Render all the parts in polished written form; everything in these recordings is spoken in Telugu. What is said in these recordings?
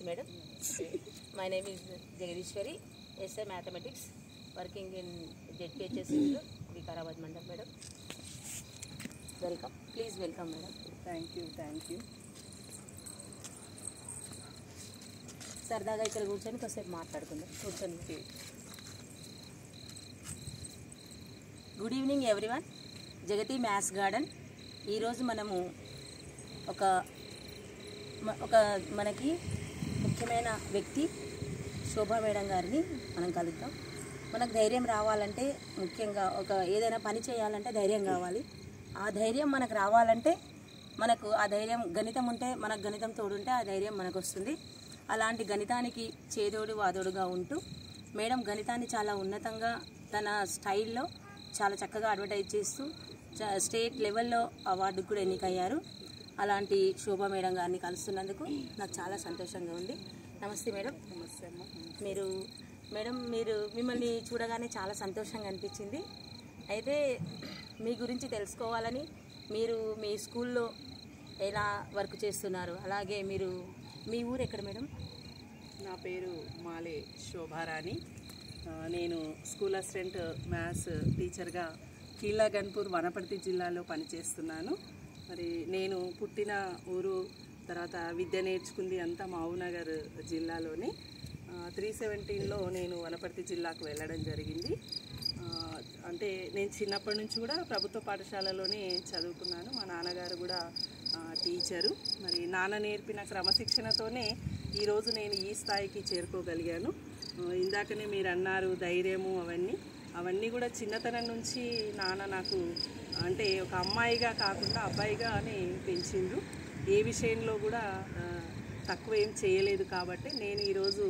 madam. My name is Jagadishwari, SA Mathematics, working in ZPHS Vikarabad Mandal, madam. Welcome. Please welcome, madam. Thank you. సరదాగా ఇక్కడ కూర్చొని కాసేపు మాట్లాడుకుందాం. కూర్చొని. Good evening everyone. Jagathi maths garden. ఈరోజు మనము ఒక మనకి ముఖ్యమైన వ్యక్తి శోభా మేడం గారిని మనం కలుద్దాం. మనకు ధైర్యం రావాలంటే, ముఖ్యంగా ఏదైనా పని చేయాలంటే ధైర్యం కావాలి. ఆ ధైర్యం మనకు రావాలంటే మనకు ఆ ధైర్యం, గణితం ఉంటే మనకు గణితం తోడుంటే ఆ ధైర్యం మనకు వస్తుంది. అలాంటి గణితానికి చేదోడు వాదోడుగా ఉంటూ మేడం గణితాన్ని చాలా ఉన్నతంగా తన స్టైల్లో చాలా చక్కగా అడ్వర్టైజ్ చేస్తూ స్టేట్ లెవెల్లో అవార్డుకు కూడా ఎన్నికయ్యారు. అలాంటి శోభా మేడం గారిని కలుస్తున్నందుకు నాకు చాలా సంతోషంగా ఉంది. నమస్తే మేడం. నమస్తే అమ్మ. మీరు మిమ్మల్ని చూడగానే చాలా సంతోషంగా అనిపించింది. అయితే మీ గురించి తెలుసుకోవాలని, మీరు మీ స్కూల్లో ఎలా వర్క్ చేస్తున్నారు, అలాగే మీ ఊరు ఎక్కడ మేడం? నా పేరు మాలే శోభారాణి. నేను స్కూల్ అసిస్టెంట్ మ్యాథ్స్ టీచర్గా కీళ్ళగన్పూర్ వనపర్తి జిల్లాలో పనిచేస్తున్నాను. మరి నేను పుట్టిన ఊరు, తర్వాత విద్య నేర్చుకుంది అంతా మహబూబ్నగర్ జిల్లాలోనే. 317లో నేను వనపర్తి జిల్లాకు వెళ్ళడం జరిగింది. అంటే నేను చిన్నప్పటి నుంచి కూడా ప్రభుత్వ పాఠశాలలోనే చదువుకున్నాను. మా నాన్నగారు కూడా టీచరు. మరి నాన్న నేర్పిన క్రమశిక్షణతోనే ఈరోజు నేను ఈ స్థాయికి చేరుకోగలిగాను. ఇందాకనే మీరు అన్నారు ధైర్యము, అవన్నీ కూడా చిన్నతనం నుంచి నాన్న నాకు అంటే ఒక అమ్మాయిగా కాకుండా అబ్బాయిగానే పెంచిండ్రు. ఏ విషయంలో కూడా తక్కువ ఏం చేయలేదు. కాబట్టి నేను ఈరోజు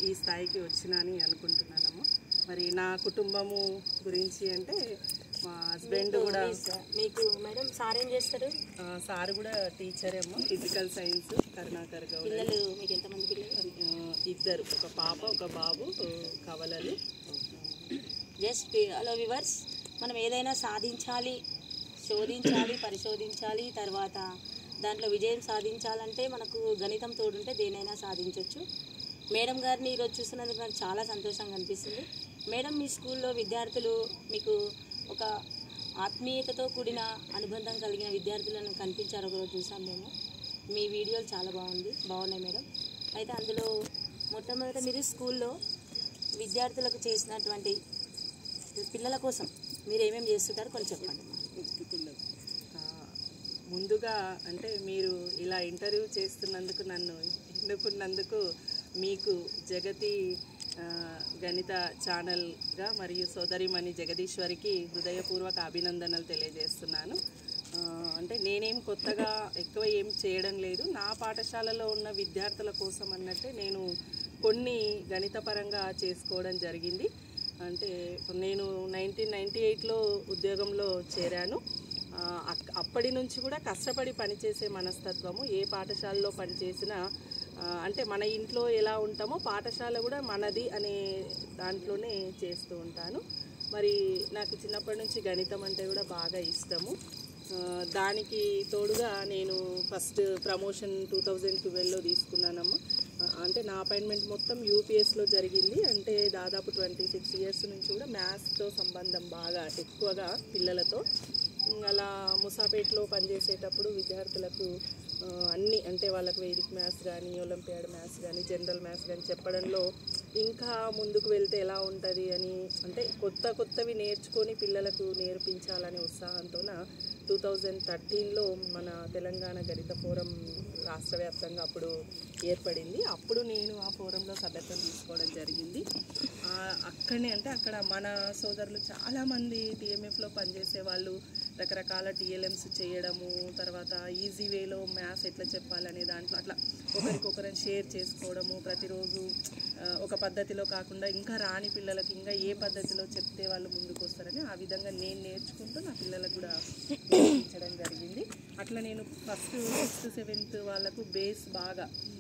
ఈ స్థాయికి వచ్చినాని అనుకుంటున్నానమ్మా. మరి నా కుటుంబము గురించి అంటే మా హస్బెండ్ కూడా. మీకు మేడం సార్ ఏం చేస్తారు? సార్ కూడా టీచర్ ఏమో, ఫిజికల్ సైన్స్, కరుణాకర్ గౌడ్. పిల్లలు మీకు ఎంతమంది పిల్లలు? 2, ఒక పాప ఒక బాబు, కవలలు. జస్ట్ హలో వివర్స్, మనం ఏదైనా సాధించాలి, శోధించాలి, పరిశోధించాలి, తర్వాత దాంట్లో విజయం సాధించాలంటే మనకు గణితం తోడుంటే దేనైనా సాధించవచ్చు. మేడం గారిని ఈరోజు చూస్తున్నందుకు నాకు చాలా సంతోషంగా అనిపిస్తుంది. మేడం, మీ స్కూల్లో విద్యార్థులు మీకు ఒక ఆత్మీయతతో కూడిన అనుబంధం కలిగిన విద్యార్థులను కనిపించారు. ఒకరోజు చూసాం మేము. మీ వీడియోలు చాలా బాగున్నాయి మేడం. అయితే అందులో మొట్టమొదట మీరు స్కూల్లో విద్యార్థులకు చేసినటువంటి పిల్లల కోసం మీరు ఏమేమి చేస్తుంటారో కొంచెం చెప్పండి. ముందుగా అంటే మీరు ఇలా ఇంటర్వ్యూ చేస్తున్నందుకు, నన్ను ఎన్నుకున్నందుకు మీకు జగతి గణిత ఛానల్గా మరియు సోదరిమణి జగదీశ్వరికి హృదయపూర్వక అభినందనలు తెలియజేస్తున్నాను. అంటే నేనేం కొత్తగా ఎక్కువ ఏం చేయడం లేదు. నా పాఠశాలలో ఉన్న విద్యార్థుల కోసం అన్నట్టే నేను కొన్ని గణితపరంగా చేసుకోవడం జరిగింది. అంటే నేను 1998లో ఉద్యోగంలో చేరాను. అప్పటి నుంచి కూడా కష్టపడి పనిచేసే మనస్తత్వము, ఏ పాఠశాలలో పనిచేసినా అంటే మన ఇంట్లో ఎలా ఉంటామో పాఠశాల కూడా మనది అనే దాంట్లోనే చేస్తూ ఉంటాను. మరి నాకు చిన్నప్పటి నుంచి గణితం అంటే కూడా బాగా ఇష్టము. దానికి తోడుగా నేను ఫస్ట్ ప్రమోషన్ 2012లో తీసుకున్నానమ్మా. అంటే నా అపాయింట్మెంట్ మొత్తం యూపీఎస్లో జరిగింది. అంటే దాదాపు 26 ఇయర్స్ నుంచి కూడా మ్యాథ్స్తో సంబంధం బాగా ఎక్కువగా పిల్లలతో. అలా ముసాపేట్లో పనిచేసేటప్పుడు విద్యార్థులకు అన్నీ అంటే వాళ్ళకు వేదిక్ మ్యాథ్స్ కానీ, ఒలింపియాడ్ మ్యాథ్స్ కానీ, జనరల్ మ్యాథ్స్ కానీ చెప్పడంలో ఇంకా ముందుకు వెళ్తే ఎలా ఉంటుంది అని, అంటే కొత్తవి నేర్చుకొని పిల్లలకు నేర్పించాలనే ఉత్సాహంతో 2013లో మన తెలంగాణ గణిత ఫోరం రాష్ట్ర వ్యాప్తంగా అప్పుడు ఏర్పడింది. అప్పుడు నేను ఆ ఫోరంలో సభ్యత్వం తీసుకోవడం జరిగింది. అక్కడనే అంటే అక్కడ మన సోదరులు చాలామంది టీఎంఎఫ్లో పనిచేసే వాళ్ళు రకరకాల టీఎల్ఎమ్స్ చేయడము, తర్వాత ఈజీ వేలో మ్యాథ్స్ ఎట్లా చెప్పాలనే దాంట్లో అట్లా ఒకరికొకరిని షేర్ చేసుకోవడము, ప్రతిరోజు ఒక పద్ధతిలో కాకుండా ఇంకా రాని పిల్లలకు ఇంకా ఏ పద్ధతిలో చెప్తే వాళ్ళు ముందుకు వస్తారని ఆ విధంగా నేను నేర్చుకుంటూ నా పిల్లలకు కూడా నేర్పించడం జరిగింది. అట్లా నేను ఫస్ట్ 6th 7th వాళ్ళకు బేస్ బాగా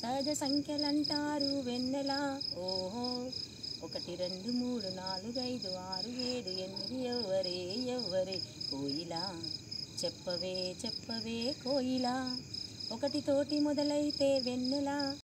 సహజ సంఖ్యలంటారు వెన్నెల. ఓహో 1 2 3 4 5 6 7 8 ఎవ్వరే ఎవ్వరే కోయిలా చెప్పవే చెప్పవే కోయిలా. 1 తోటి మొదలైతే వెన్నెల